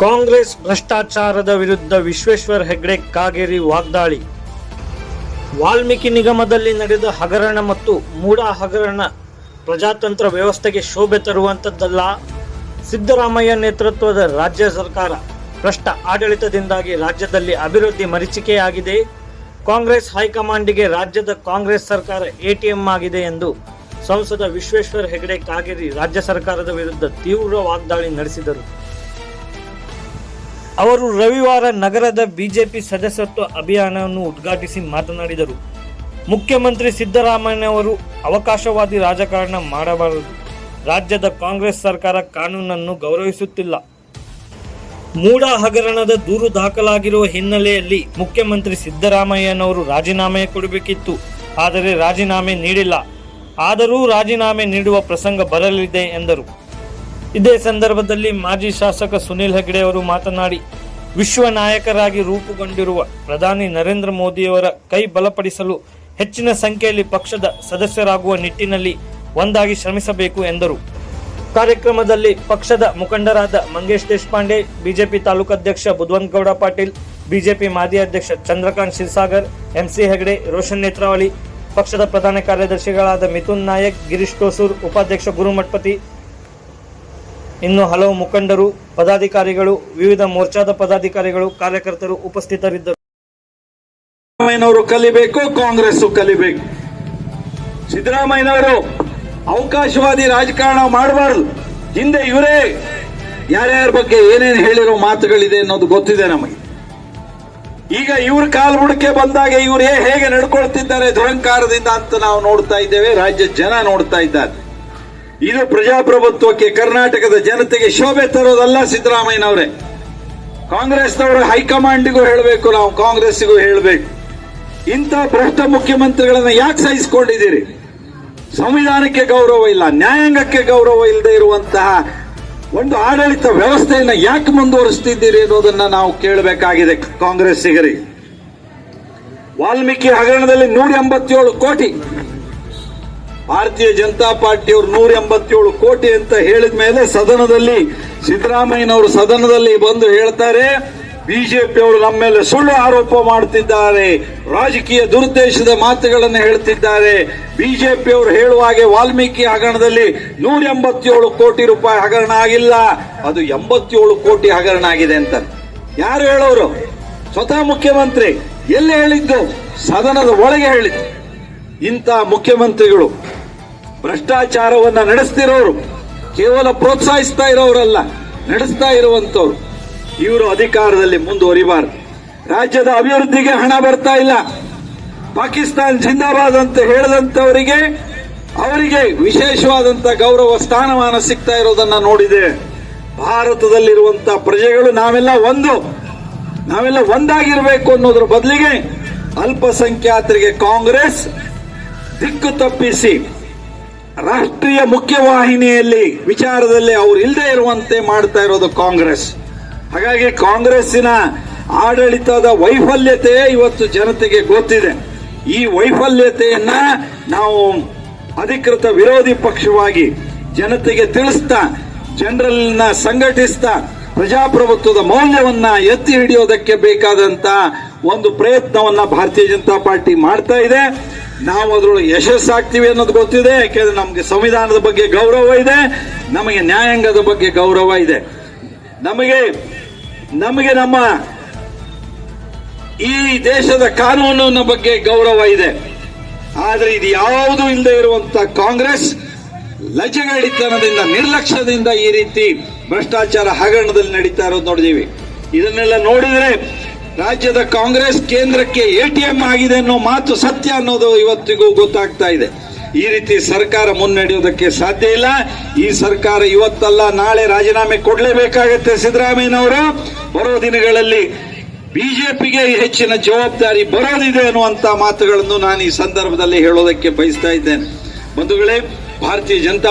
ಕಾಂಗ್ರೆಸ್ ಭ್ರಷ್ಟಾಚಾರದ ವಿರುದ್ಧ ವಿಶ್ವೇಶ್ವರ ಹೆಗ್ಡೆ ಕಾಗೇರಿ ವಾಗ್ದಾಳಿ. ವಾಲ್ಮೀಕಿ ನಿಗಮದಲ್ಲಿ ನಡೆದ ಹಗರಣ ಮತ್ತು ಮೂಡ ಹಗರಣ ಪ್ರಜಾತಂತ್ರ ವ್ಯವಸ್ಥೆಗೆ ಶೋಭೆ ತರುವಂಥದ್ದಲ್ಲ. ಸಿದ್ದರಾಮಯ್ಯ ನೇತೃತ್ವದ ರಾಜ್ಯ ಸರ್ಕಾರ ಭ್ರಷ್ಟ ಆಡಳಿತದಿಂದಾಗಿ ರಾಜ್ಯದಲ್ಲಿ ಅಭಿವೃದ್ಧಿ ಮರೀಚಿಕೆಯಾಗಿದೆ. ಕಾಂಗ್ರೆಸ್ ಹೈಕಮಾಂಡಿಗೆ ರಾಜ್ಯದ ಕಾಂಗ್ರೆಸ್ ಸರ್ಕಾರ ಎಟಿಎಂ ಆಗಿದೆ ಎಂದು ಸಂಸದ ವಿಶ್ವೇಶ್ವರ ಹೆಗ್ಡೆ ಕಾಗೇರಿ ರಾಜ್ಯ ಸರ್ಕಾರದ ವಿರುದ್ಧ ತೀವ್ರ ವಾಗ್ದಾಳಿ ನಡೆಸಿದರು. ಅವರು ರವಿವಾರ ನಗರದ ಬಿಜೆಪಿ ಸದಸ್ಯತ್ವ ಅಭಿಯಾನವನ್ನು ಉದ್ಘಾಟಿಸಿ ಮಾತನಾಡಿದರು. ಮುಖ್ಯಮಂತ್ರಿ ಸಿದ್ದರಾಮಯ್ಯನವರು ಅವಕಾಶವಾದಿ ರಾಜಕಾರಣ ಮಾಡಬಾರದು. ರಾಜ್ಯದ ಕಾಂಗ್ರೆಸ್ ಸರ್ಕಾರ ಕಾನೂನನ್ನು ಗೌರವಿಸುತ್ತಿಲ್ಲ. ಮೂಡ ಹಗರಣದ ದೂರು ದಾಖಲಾಗಿರುವ ಹಿನ್ನೆಲೆಯಲ್ಲಿ ಮುಖ್ಯಮಂತ್ರಿ ಸಿದ್ದರಾಮಯ್ಯನವರು ರಾಜೀನಾಮೆ ಕೊಡಬೇಕಿತ್ತು. ಆದರೆ ರಾಜೀನಾಮೆ ನೀಡಿಲ್ಲ. ಆದರೂ ರಾಜೀನಾಮೆ ನೀಡುವ ಪ್ರಸಂಗ ಬರಲಿದೆ ಎಂದರು. ಇದೇ ಸಂದರ್ಭದಲ್ಲಿ ಮಾಜಿ ಶಾಸಕ ಸುನಿಲ್ ಹೆಗ್ಡೆ ಅವರು ಮಾತನಾಡಿ, ವಿಶ್ವ ನಾಯಕರಾಗಿ ರೂಪುಗೊಂಡಿರುವ ಪ್ರಧಾನಿ ನರೇಂದ್ರ ಮೋದಿಯವರ ಕೈ ಬಲಪಡಿಸಲು ಹೆಚ್ಚಿನ ಸಂಖ್ಯೆಯಲ್ಲಿ ಪಕ್ಷದ ಸದಸ್ಯರಾಗುವ ನಿಟ್ಟಿನಲ್ಲಿ ಒಂದಾಗಿ ಶ್ರಮಿಸಬೇಕು ಎಂದರು. ಕಾರ್ಯಕ್ರಮದಲ್ಲಿ ಪಕ್ಷದ ಮುಖಂಡರಾದ ಮಂಗೇಶ್ ದೇಶಪಾಂಡೆ, ಬಿಜೆಪಿ ತಾಲೂಕಾಧ್ಯಕ್ಷ ಬುದ್ವಂತಗೌಡ ಪಾಟೀಲ್, ಬಿಜೆಪಿ ಮಾಜಿ ಅಧ್ಯಕ್ಷ ಚಂದ್ರಕಾಂತ್ ಶಿರ್ಸಾಗರ್, ಎಂಸಿ ಹೆಗ್ಡೆ, ರೋಷನ್ ನೇತ್ರಾವಳಿ, ಪಕ್ಷದ ಪ್ರಧಾನ ಕಾರ್ಯದರ್ಶಿಗಳಾದ ಮಿಥುನ್ ನಾಯಕ್, ಗಿರೀಶ್ ಟೋಸೂರ್, ಉಪಾಧ್ಯಕ್ಷ ಗುರುಮಠಪತಿ, ಇನ್ನು ಹಲವು ಮುಖಂಡರು, ಪದಾಧಿಕಾರಿಗಳು, ವಿವಿಧ ಮೋರ್ಚಾದ ಪದಾಧಿಕಾರಿಗಳು, ಕಾರ್ಯಕರ್ತರು ಉಪಸ್ಥಿತರಿದ್ದರು. ಸಿದ್ದರಾಮಯ್ಯನವರು ಕಲಿಬೇಕು, ಕಾಂಗ್ರೆಸ್ ಕಲಿಬೇಕು. ಸಿದ್ದರಾಮಯ್ಯನವರು ಅವಕಾಶವಾದಿ ರಾಜಕಾರಣ ಮಾಡಬಾರದು. ಹಿಂದೆ ಇವರೇ ಯಾರ್ಯಾರ ಬಗ್ಗೆ ಏನೇನು ಹೇಳಿರೋ ಮಾತುಗಳಿದೆ ಅನ್ನೋದು ಗೊತ್ತಿದೆ ನಮಗೆ. ಈಗ ಇವ್ರ ಕಾಲ್ಬುಡಕ್ಕೆ ಬಂದಾಗ ಇವರೇ ಹೇಗೆ ನಡ್ಕೊಳ್ತಿದ್ದಾರೆ ದುರಂಕಾರದಿಂದ ಅಂತ ನಾವು ನೋಡ್ತಾ ಇದ್ದೇವೆ. ರಾಜ್ಯ ಜನ ನೋಡ್ತಾ ಇದ್ದಾರೆ. ಇದು ಪ್ರಜಾಪ್ರಭುತ್ವಕ್ಕೆ, ಕರ್ನಾಟಕದ ಜನತೆಗೆ ಶೋಭೆ ತರೋದಲ್ಲ. ಸಿದ್ದರಾಮಯ್ಯನವರೇ, ಕಾಂಗ್ರೆಸ್ನವರು ಹೈಕಮಾಂಡಿಗೂ ಹೇಳಬೇಕು, ನಾವು ಕಾಂಗ್ರೆಸ್ಸಿಗೂ ಹೇಳಬೇಕು, ಇಂಥ ಭ್ರಷ್ಟ ಮುಖ್ಯಮಂತ್ರಿಗಳನ್ನ ಯಾಕೆ ಸಹಿಸಿಕೊಂಡಿದ್ದೀರಿ? ಸಂವಿಧಾನಕ್ಕೆ ಗೌರವ ಇಲ್ಲ, ನ್ಯಾಯಾಂಗಕ್ಕೆ ಗೌರವ ಇಲ್ಲದೆ ಇರುವಂತಹ ಒಂದು ಆಡಳಿತ ವ್ಯವಸ್ಥೆಯನ್ನ ಯಾಕೆ ಮುಂದುವರಿಸ್ತಿದ್ದೀರಿ ಅನ್ನೋದನ್ನ ನಾವು ಕೇಳಬೇಕಾಗಿದೆ ಕಾಂಗ್ರೆಸ್ಸಿಗರಿಗೆ. ವಾಲ್ಮೀಕಿ ಹಗರಣದಲ್ಲಿ 187 ಕೋಟಿ, ಭಾರತೀಯ ಜನತಾ ಪಾರ್ಟಿಯವರು 187 ಕೋಟಿ ಅಂತ ಹೇಳಿದ ಮೇಲೆ ಸದನದಲ್ಲಿ ಸಿದ್ದರಾಮಯ್ಯನವರು ಸದನದಲ್ಲಿ ಬಂದು ಹೇಳ್ತಾರೆ, ಬಿಜೆಪಿಯವರು ನಮ್ಮ ಮೇಲೆ ಸುಳ್ಳು ಆರೋಪ ಮಾಡ್ತಿದ್ದಾರೆ, ರಾಜಕೀಯ ದುರುದ್ದೇಶದ ಮಾತುಗಳನ್ನು ಹೇಳ್ತಿದ್ದಾರೆ. ಬಿಜೆಪಿಯವರು ಹೇಳುವ ಹಾಗೆ ವಾಲ್ಮೀಕಿ ಹಗರಣದಲ್ಲಿ 187 ಕೋಟಿ ರೂಪಾಯಿ ಹಗರಣ ಆಗಿಲ್ಲ, ಅದು 87 ಕೋಟಿ ಹಗರಣ ಆಗಿದೆ ಅಂತ ಯಾರು ಹೇಳೋರು? ಸ್ವತಃ ಮುಖ್ಯಮಂತ್ರಿ. ಎಲ್ಲಿ ಹೇಳಿದ್ದು? ಸದನದ ಒಳಗೆ ಹೇಳಿದ್ದು. ಇಂಥ ಮುಖ್ಯಮಂತ್ರಿಗಳು ಭ್ರಷ್ಟಾಚಾರವನ್ನ ನಡೆಸ್ತಿರೋರು, ಕೇವಲ ಪ್ರೋತ್ಸಾಹಿಸ್ತಾ ಇರೋರಲ್ಲ, ನಡೆಸ್ತಾ ಇರುವಂತವ್ರು. ಇವರು ಅಧಿಕಾರದಲ್ಲಿ ಮುಂದುವರಿಬಾರದು. ರಾಜ್ಯದ ಅಭಿವೃದ್ಧಿಗೆ ಹಣ ಬರ್ತಾ ಇಲ್ಲ. ಪಾಕಿಸ್ತಾನ್ ಜಿಂದಾಬಾದ್ ಅಂತ ಹೇಳಿದಂತವರಿಗೆ ಅವರಿಗೆ ವಿಶೇಷವಾದಂತ ಗೌರವ ಸ್ಥಾನಮಾನ ಸಿಗ್ತಾ ಇರೋದನ್ನ ನೋಡಿದೆ. ಭಾರತದಲ್ಲಿರುವಂತ ಪ್ರಜೆಗಳು ನಾವೆಲ್ಲ ಒಂದಾಗಿರ್ಬೇಕು ಅನ್ನೋದ್ರ ಬದಲಿಗೆ ಅಲ್ಪಸಂಖ್ಯಾತರಿಗೆ ಕಾಂಗ್ರೆಸ್ ದಿಕ್ಕು ತಪ್ಪಿಸಿ ರಾಷ್ಟ್ರೀಯ ಮುಖ್ಯವಾಹಿನಿಯಲ್ಲಿ ವಿಚಾರದಲ್ಲಿ ಅವರು ಇಲ್ಲದೆ ಇರುವಂತೆ ಮಾಡ್ತಾ ಇರೋದು ಕಾಂಗ್ರೆಸ್. ಹಾಗಾಗಿ ಕಾಂಗ್ರೆಸ್ಸಿನ ಆಡಳಿತದ ವೈಫಲ್ಯತೆ ಇವತ್ತು ಜನತೆಗೆ ಗೊತ್ತಿದೆ. ಈ ವೈಫಲ್ಯತೆಯನ್ನ ನಾವು ಅಧಿಕೃತ ವಿರೋಧಿ ಪಕ್ಷವಾಗಿ ಜನತೆಗೆ ತಿಳಿಸ್ತಾ, ಜನರನ್ನ ಸಂಘಟಿಸ್ತಾ, ಪ್ರಜಾಪ್ರಭುತ್ವದ ಮೌಲ್ಯವನ್ನ ಎತ್ತಿ ಹಿಡಿಯೋದಕ್ಕೆ ಬೇಕಾದಂತ ಒಂದು ಪ್ರಯತ್ನವನ್ನ ಭಾರತೀಯ ಜನತಾ ಪಾರ್ಟಿ ಮಾಡ್ತಾ ಇದೆ. ನಾವು ಅದರೊಳಗೆ ಯಶಸ್ಸಾಗ್ತೀವಿ ಅನ್ನೋದು ಗೊತ್ತಿದೆ. ಯಾಕೆಂದ್ರೆ ನಮಗೆ ಸಂವಿಧಾನದ ಬಗ್ಗೆ ಗೌರವ ಇದೆ, ನಮಗೆ ನ್ಯಾಯಾಂಗದ ಬಗ್ಗೆ ಗೌರವ ಇದೆ, ನಮಗೆ ನಮ್ಮ ಈ ದೇಶದ ಕಾನೂನಿನ ಬಗ್ಗೆ ಗೌರವ ಇದೆ. ಆದ್ರೆ ಇದು ಯಾವುದೂ ಇಲ್ಲದೆ ಇರುವಂತ ಕಾಂಗ್ರೆಸ್ ಲಜ್ಜೆಗೇಡಿತನದಿಂದ, ನಿರ್ಲಕ್ಷ್ಯದಿಂದ ಈ ರೀತಿ ಭ್ರಷ್ಟಾಚಾರ ಹಗರಣದಲ್ಲಿ ನಡೀತಾ ಇರೋದು ನೋಡಿದೀವಿ. ಇದನ್ನೆಲ್ಲ ನೋಡಿದ್ರೆ ರಾಜ್ಯದ ಕಾಂಗ್ರೆಸ್ ಕೇಂದ್ರಕ್ಕೆ ಎಟಿಎಂ ಆಗಿದೆ ಅನ್ನೋ ಮಾತು ಸತ್ಯ ಅನ್ನೋದು ಇವತ್ತಿಗೂ ಗೊತ್ತಾಗ್ತಾ ಇದೆ. ಈ ರೀತಿ ಸರ್ಕಾರ ಮುನ್ನಡೆಯೋದಕ್ಕೆ ಸಾಧ್ಯ ಇಲ್ಲ. ಈ ಸರ್ಕಾರ ಇವತ್ತಲ್ಲ ನಾಳೆ ರಾಜೀನಾಮೆ ಕೊಡಲೇಬೇಕಾಗತ್ತೆ. ಸಿದ್ದರಾಮಯ್ಯನವರು ಬರೋ ದಿನಗಳಲ್ಲಿ ಬಿಜೆಪಿಗೆ ಹೆಚ್ಚಿನ ಜವಾಬ್ದಾರಿ ಬರೋದಿದೆ ಅನ್ನುವಂತ ಮಾತುಗಳನ್ನು ನಾನು ಈ ಸಂದರ್ಭದಲ್ಲಿ ಹೇಳೋದಕ್ಕೆ ಬಯಸ್ತಾ ಇದ್ದೇನೆ. ಬಂಧುಗಳೇ, ಭಾರತೀಯ ಜನತಾ